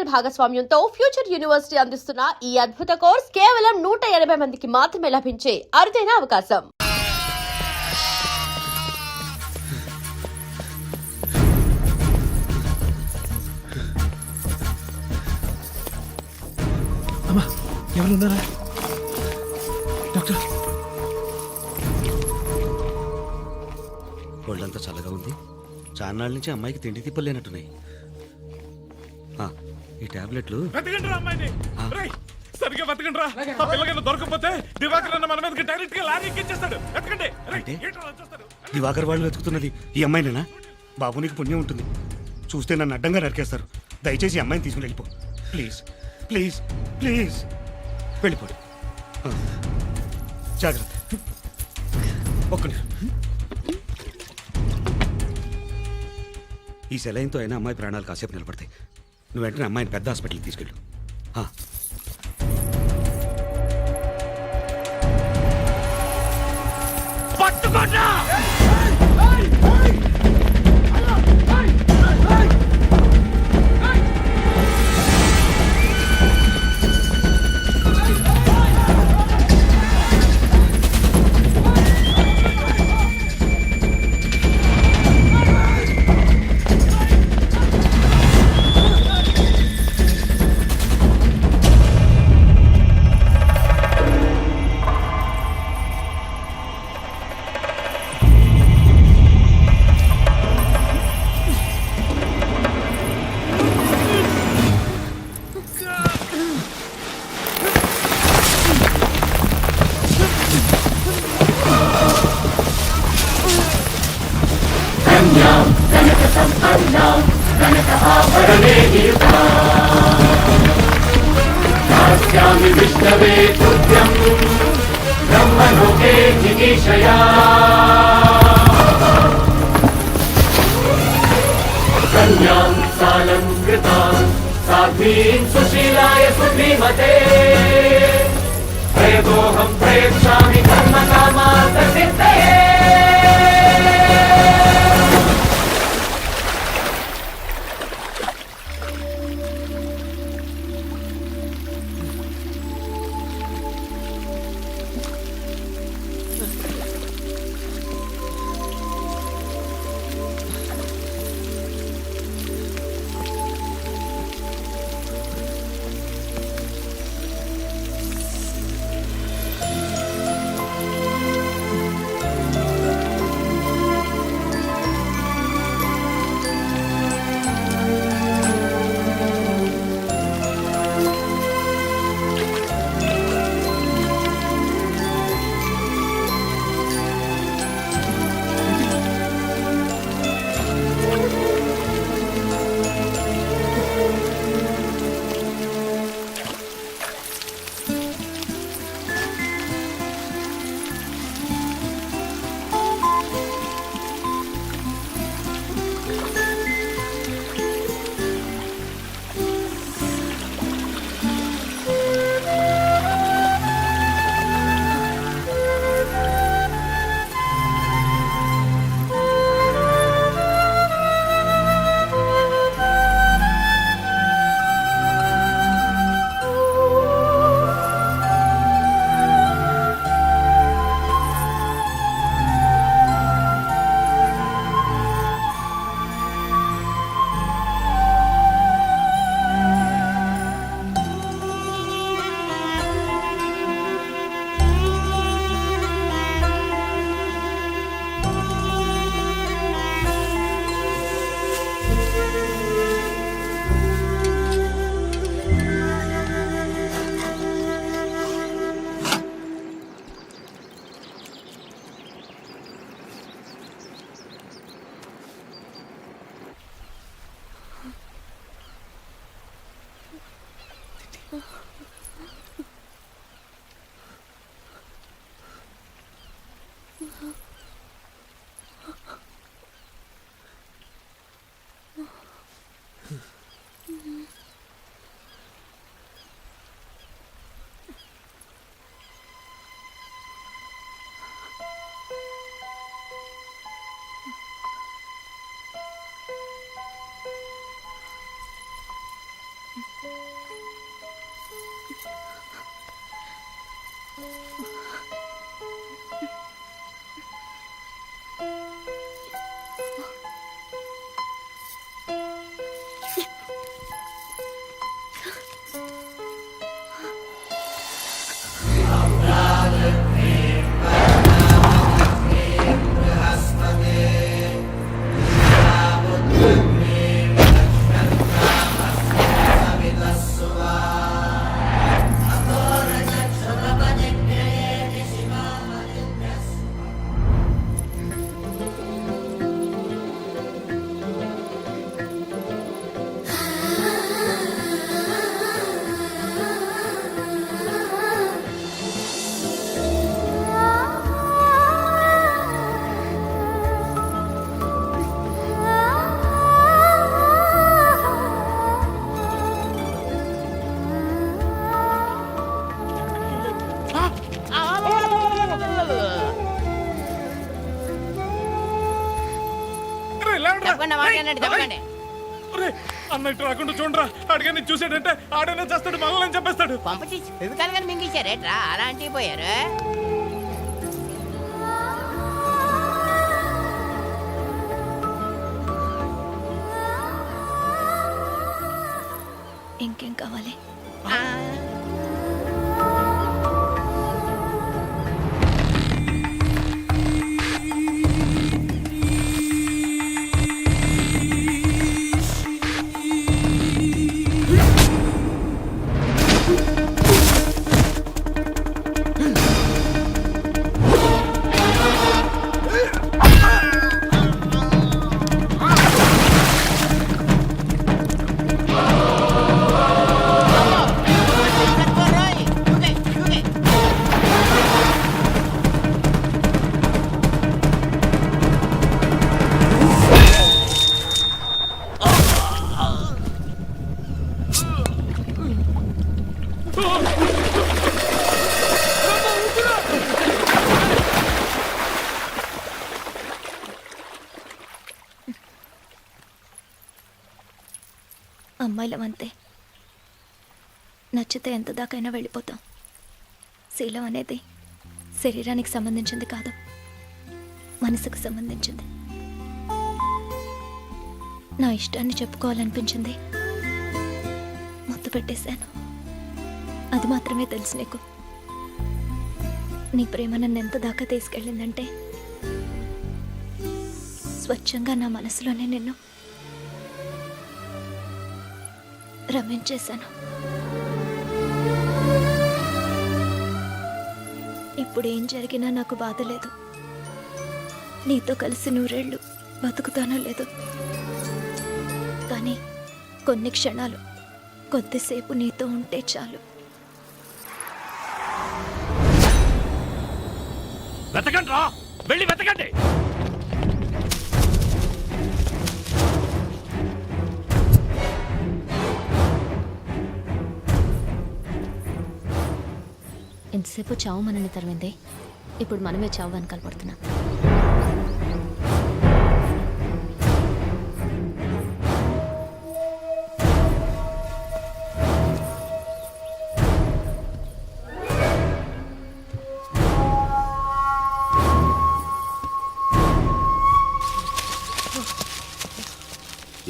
Digital భాగస్వామ్యంతో future university అందిస్తున్న ఈ అద్భుత కోర్స్ కేవలం 180 మందికి మాత్రమే లభించే అరుదైన అవకాశం. ఎవరున్నారా డాక్టర్? ఒళ్ళంతా చల్లగా ఉంది. చాన్నాళ్ళ నుంచి అమ్మాయికి తిండి తిప్పలేనట్టున్నాయి. ఈ టాబ్లెట్లు సరిగ్గా బతకండిరా. ఆ పిల్లగాని దొరకకపోతే దివాకర్ అన్న మన మీదకి డైరెక్ట్ గా లారీ ఎక్కించేస్తాడు. ఎత్తకండి. దివాకర్ వాళ్ళు వెతుకుతున్నది ఈ అమ్మాయినేనా? బాబు నీకు పుణ్యం ఉంటుంది. చూస్తే నన్ను అడ్డంగా నరికేస్తారు. దయచేసి ఈ అమ్మాయిని తీసుకుని వెళ్ళిపో ప్లీజ్ ప్లీజ్ ప్లీజ్. వెళ్ళిపోడు. జాగ్రత్త. ఒక్క నిమిషం. ఈ సెలైన్తో అయినా అమ్మాయి ప్రాణాలు కాసేపు నిలబడతాయి. నువ్వు వెంటనే అమ్మాయిని పెద్ద హాస్పిటల్కి తీసుకెళ్ళు. పట్టుకోండి. విష్ణవే పుత్రం బ్రహ్మలోకే జిగీషయా కన్యాం సాలంకృతాం సాధ్వీం సుశీలాయ సుధీమతే ప్రయతోహం ప్రయచ్ఛామి కర్మకామార్థ సిద్ధయే. అన్నట్టు రాకుండా చూడరా, అడిగాని చూసాడంటే ఆడనే చేస్తాడు, మళ్ళీ చెప్పేస్తాడు. పంపించి ఎందుకనగా మింగించారేట్రా అలా అంటే పోయారు. ఇంకేం కావాలి? అమ్మాయిలం అంతే, నచ్చితే ఎంత దాకైనా వెళ్ళిపోతాం. శీలం అనేది శరీరానికి సంబంధించింది కాదు, మనసుకు సంబంధించింది. నా ఇష్టాన్ని చెప్పుకోవాలనిపించింది, ముద్దు పెట్టేశాను. అది మాత్రమే తెలుసు నీకు. నీ ప్రేమ నన్ను ఎంత దాకా తీసుకెళ్ళిందంటే స్వచ్ఛంగా నా మనసులోనే నిన్ను రమించేశాను. ఇప్పుడు ఏం జరిగినా నాకు బాధ లేదు. నీతో కలిసి 100 ఏళ్ళు బతుకుతానో లేదు, కానీ కొన్ని క్షణాలు కొద్దిసేపు నీతో ఉంటే చాలు. వెతకండి రా, వెళ్ళి వెతకండి. ఎంతసేపు చావు మనల్ని తరిమిందే, ఇప్పుడు మనమే చావు వెనకాల పడుతున్నాం.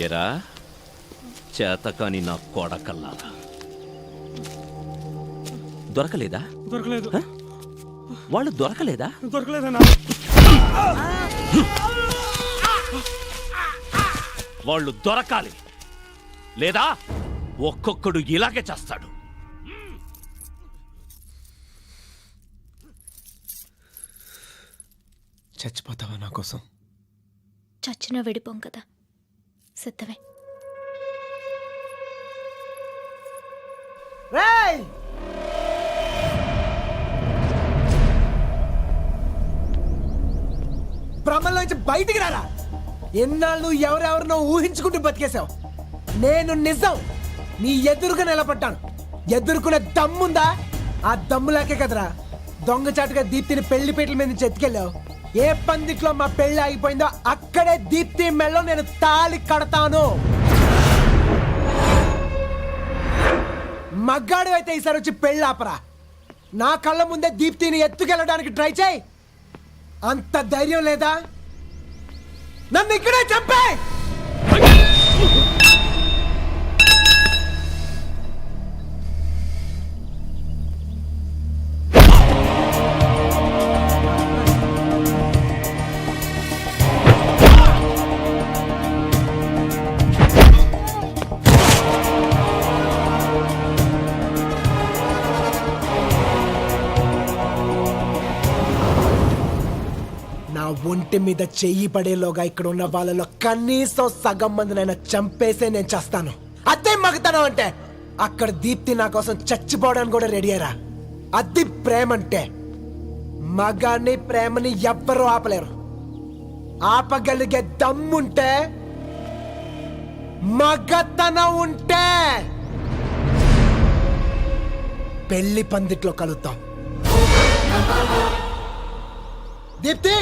ఎరా చేతకాని నా కొడకల్లారా, దొరకలేదా? దొరకలేదు. వాళ్ళు దొరకలేదా? దొరకలేదన్నా. వాళ్ళు దొరకాలి, లేదా ఒక్కొక్కడు ఇలాగే చేస్తాడు. చచ్చిపోతావా నా కోసం? చచ్చినా విడిపోం కదా, సిద్ధమే. భ్రమలోంచి బయటికి రారా. ఎన్నాళ్ళు ఎవరెవరినో ఊహించుకుంటూ బతికేశావు. నేను నిజం నీ ఎదురుగా నిలబడ్డాను. ఎదుర్కొనే దమ్ముందా? ఆ దమ్ములాకే కదరా దొంగచాటుగా దీప్తిని పెళ్లిపేటల మీద నుంచి ఎత్తుకెళ్ళావు. ఏ పందిట్లో మా పెళ్లి ఆగిపోయిందో అక్కడే దీప్తి మెళ్ళో నేను తాళి కడతాను. మగ్గాడు అయితే ఈసారి వచ్చి పెళ్ళి ఆపరా. నా కళ్ళ ముందే దీప్తిని ఎత్తుకెళ్ళడానికి ట్రై చేయి. అంత ధైర్యం లేదా? నన్ను ఇక్కడే చంపే. నా ఒంటి మీద చెయ్యి పడేలోగా ఇక్కడ ఉన్న వాళ్ళలో కనీసం సగం మందినైనా చంపేసే నేను చేస్తాను. అదే మగతనం అంటే. అక్కడ దీప్తి నా కోసం చచ్చిపోవడానికి కూడా రెడీ అయ్యారా. అది ప్రేమంటే. మగాన్ని ప్రేమని ఎవ్వరూ ఆపలేరు. ఆపగలిగే దమ్ముంటే, మగతనం ఉంటే పెళ్లి పందిట్లో కలుద్దాం. దీప్తి,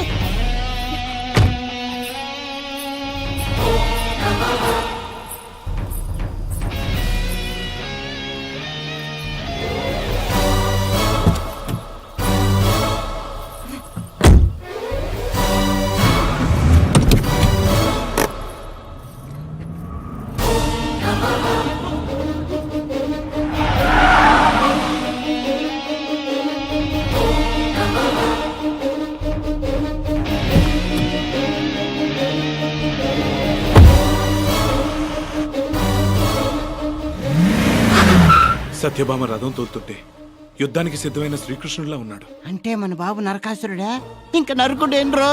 సత్యభామ రథం తోలుతుంటే యుద్ధానికి సిద్ధమైన శ్రీకృష్ణుడిలా ఉన్నాడు. అంటే మన బాబు నరకాసురుడా? ఇంకా నరుకుడేండ్రో.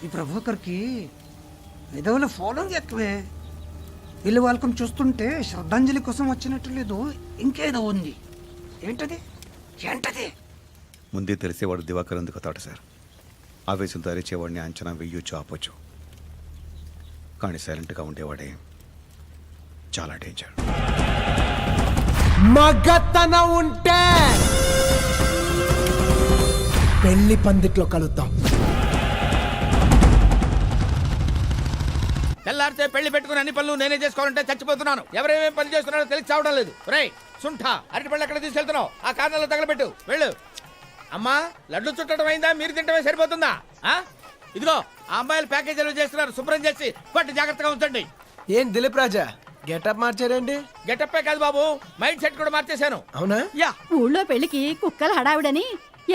ఈ ప్రభాకర్కి విధవుల ఫాలోయింగ్ ఎక్కువే. వీళ్ళు వాళ్ళకం చూస్తుంటే శ్రద్ధాంజలి కోసం వచ్చినట్టు లేదు, ఇంకేదో ఉంది. ఏంటది ఏంటది? ముందే తెలిసేవాడు దివాకర్ ఎందుకు తాడు సార్. ఆవేశం తరిచేవాడిని అంచనా వెయ్యొచ్చు, ఆపొచ్చు. కానీ సైలెంట్గా ఉండేవాడే చాలా డేంజర్. మగతనం ఉంటే పెళ్లి పందిట్లో కలుద్దాం. తెల్లారితే పెళ్లి పెట్టుకుని అన్ని పనులు నేనే చేసుకోవాలంటే చచ్చిపోతున్నాను. ఎవరేమేం పని చేస్తున్నారో తెలిసి చావడం లేదు. రేయ్ సుంఠ, అరటి పళ్ళు ఎక్కడ తీసుకెళ్తున్నావు? ఆ కారణంలో తగలబెట్టు, వెళ్ళు. అమ్మా, లడ్డు చుట్టడం అయిందా? మీరు తింటమే సరిపోతుందా? ఇదిగో ఆ అమ్మాయిలు ప్యాకేజీలు చేస్తున్నారు, శుభ్రం చేసి పట్టు జాగ్రత్తగా ఉంచండి. ఏం దిలీప్ రాజా గెటప్ మార్చారండి? గెటప్పే కాదు బాబు, మైండ్ సెట్ కూడా మార్చేశాను. అవునా? యా. ఊళ్ళో పెళ్లికి కుక్కలు హడావిడని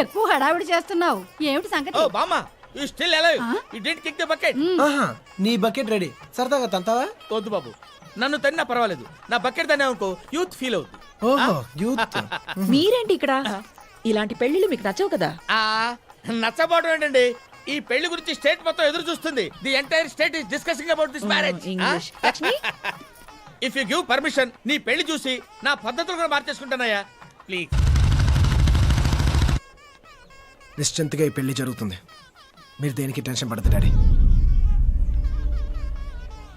ఎక్కువ హడావిడి చేస్తున్నావు. ఏమిటి సంగతి? ఓ బామ్మ, you still alive. You did kick the bucket. ఆహా, నీ బకెట్ రెడీ. సరదాగా తంతావా? వద్దు బాబు, నన్ను తన్నా పర్వాలేదు. నా బకెట్ తన్నా అనుకో యూత్ ఫీల్ అవుతుంది. ఓహో, యూత్. మీరేంటి ఇక్కడ? ఇలాంటి పెళ్లిళ్ళు మీకు నచ్చవు కదా? నచ్చబోవడం ఏంటండి, ఈ పెళ్లి గురించి స్టేట్ మొత్తం ఎదురు చూస్తుంది. The entire state is discussing about this marriage. If you give permission, నీ పెళ్లి చూసి నా పద్ధతులు కూడా మార్చేసుకుంటానయ్యా, ప్లీజ్. నిశ్చింతగా ఈ పెళ్లి జరుగుతుంది. మీరు దేనికి టెన్షన్ పడదు డాడీ.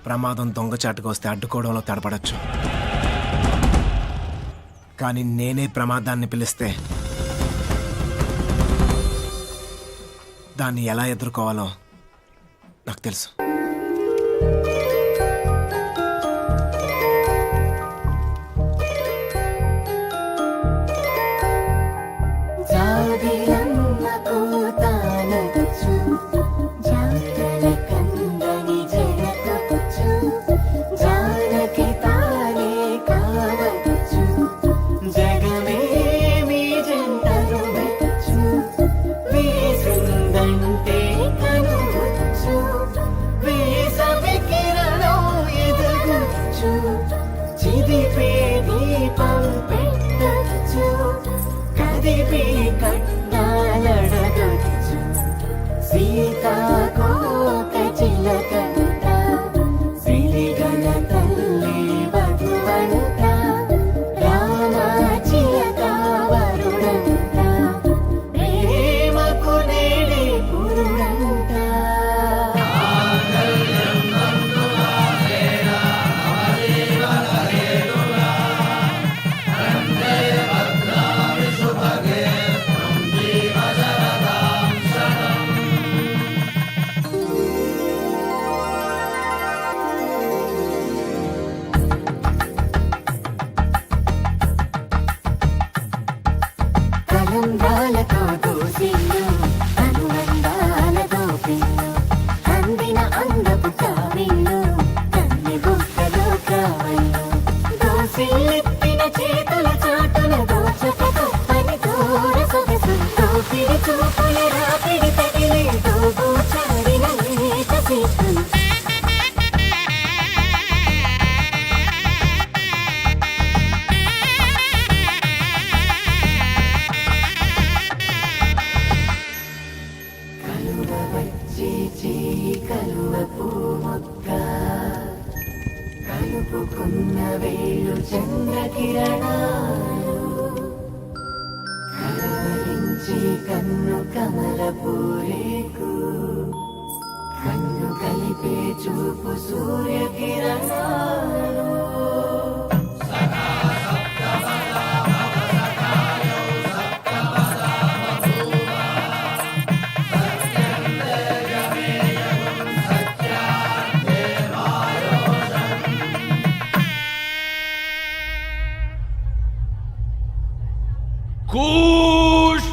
ప్రమాదం దొంగచాటుగా వస్తే అడ్డుకోవడంలో తడపడచ్చు, కానీ నేనే ప్రమాదాన్ని పిలిస్తే దాన్ని ఎలా ఎదుర్కోవాలో నాకు తెలుసు. వేసవి కిరణాలు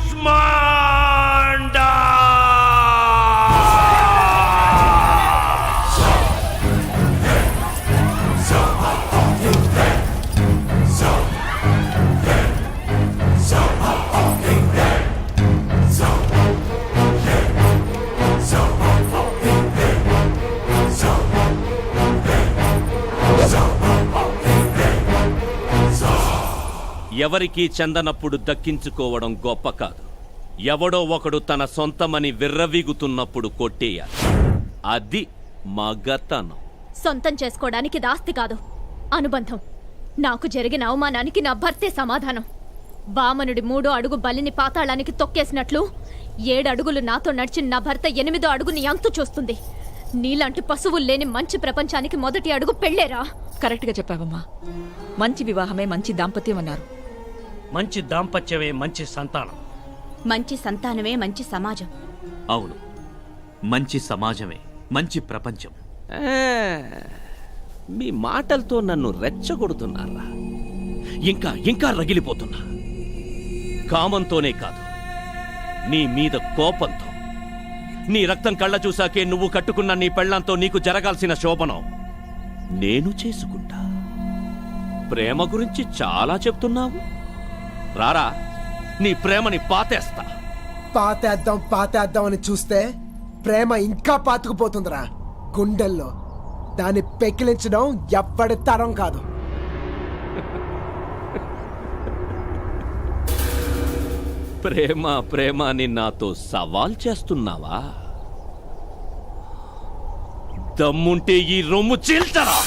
కూష్మాండా ఎవరికీ చెందనప్పుడు దక్కించుకోవడం గొప్ప కాదు. ఎవడో ఒకడు తన సొంతమని విర్రవీగుతున్నప్పుడు కొట్టేయాలి. అది మగతనం. సొంతం చేసుకోవడానికి దాస్తి కాదు, అనుబంధం. నాకు జరిగిన అవమానానికి నా భర్తే సమాధానం. వామనుడి 3వ అడుగు బలిని పాతాళానికి తొక్కేసినట్లు 7 అడుగులు నాతో నడిచిన నా భర్త 8వ అడుగుని అంతు చూస్తుంది. నీలాంటి పశువులు లేని మంచి ప్రపంచానికి మొదటి అడుగు పెళ్ళేరా. కరెక్ట్గా చెప్పావమ్మా. మంచి వివాహమే మంచి దాంపత్యం అన్నారు. మంచి దాంపత్యమే మంచి సంతానం. మంచి సంతానమే మంచి సమాజం. అవును, మంచి సమాజమే మంచి ప్రపంచం. మీ మాటలతో నన్ను రెచ్చగొడుతున్నారా? ఇంకా ఇంకా రగిలిపోతున్నా. కామంతోనే కాదు, నీ మీద కోపంతో. నీ రక్తం కళ్ళ చూసాకే నువ్వు కట్టుకున్న నీ పెళ్ళంతో నీకు జరగాల్సిన శోభనం నేను చేసుకుంటా. ప్రేమ గురించి చాలా చెప్తున్నావు. రారా, నీ ప్రేమని పాతేస్తా. పాతేద్దాం అని చూస్తే ప్రేమ ఇంకా పాతుకుపోతుందిరా గుండెల్లో. దాన్ని పెకిలించడం ఎప్పటి తరం కాదు. ప్రేమ ప్రేమ అని నాతో సవాల్ చేస్తున్నావా? దమ్ముంటే ఈ రొమ్ము చీల్చరా.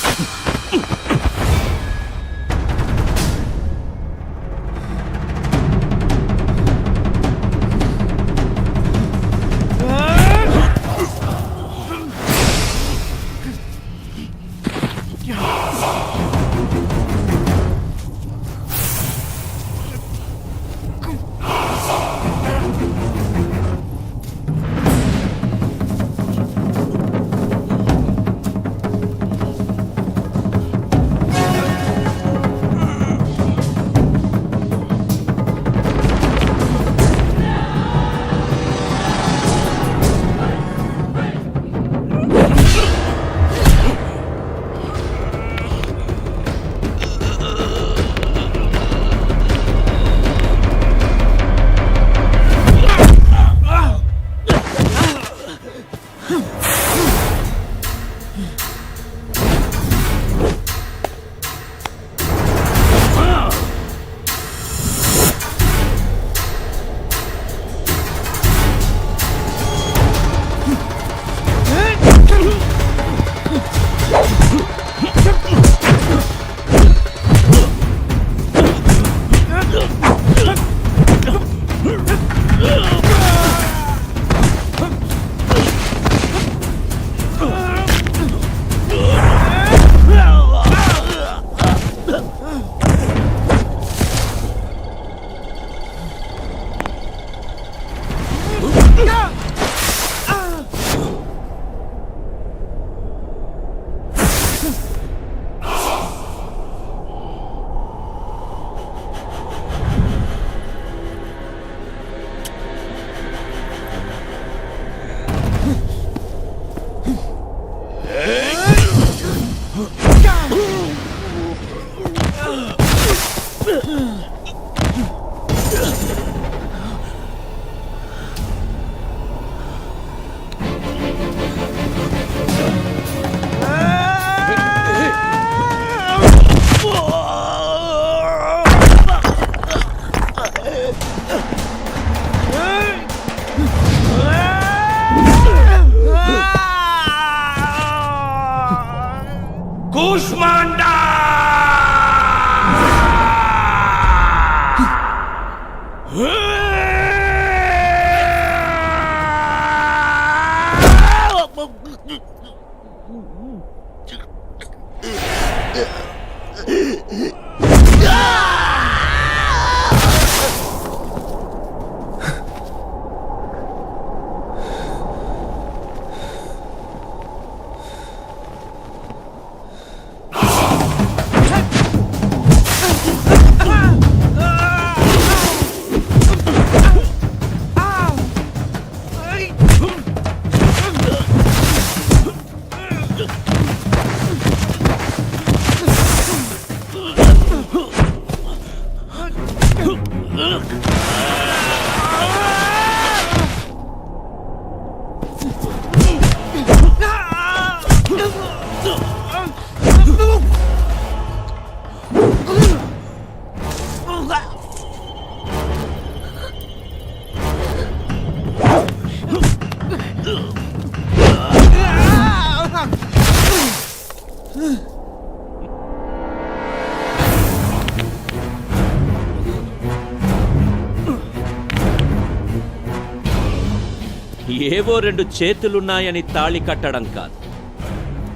ఏవో 2 చేతులున్నాయని తాళి కట్టడం కాదు,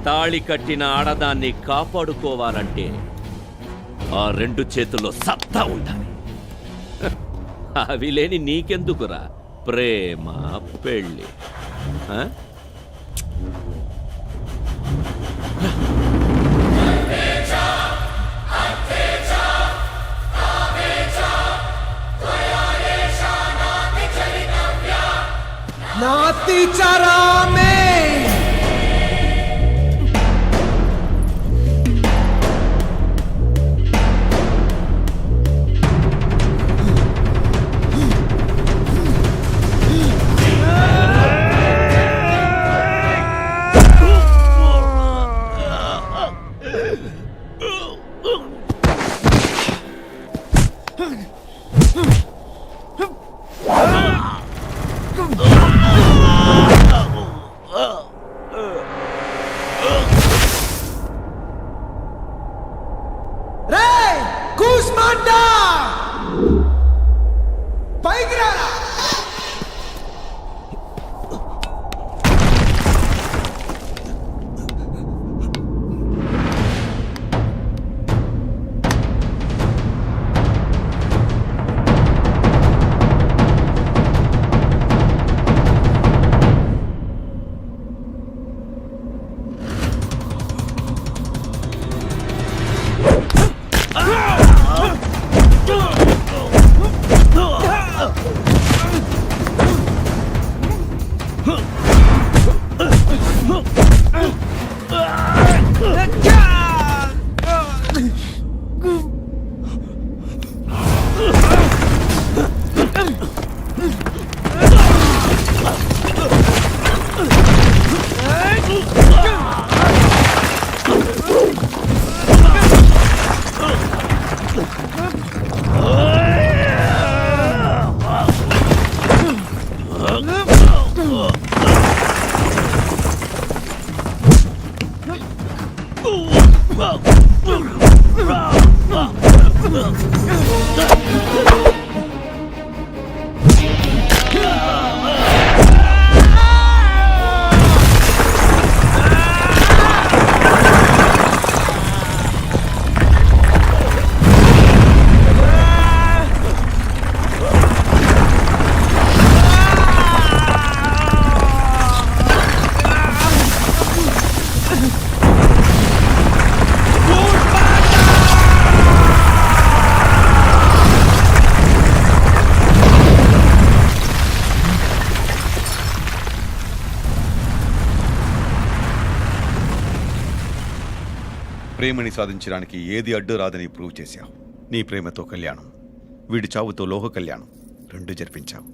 తాళి కట్టిన ఆడదాన్ని కాపాడుకోవాలంటే ఆ 2 చేతుల్లో సత్తా ఉండాలి. అవి లేని నీకెందుకురా ప్రేమ పెళ్ళి? ఆ? నాతి చరామే పైకి రారా. ప్రేమని సాధించడానికి ఏది అడ్డు రాదని ప్రూవ్ చేశావు. నీ ప్రేమతో కళ్యాణం, వీడి చావుతో లోహ కళ్యాణం 2 జరిపించావు.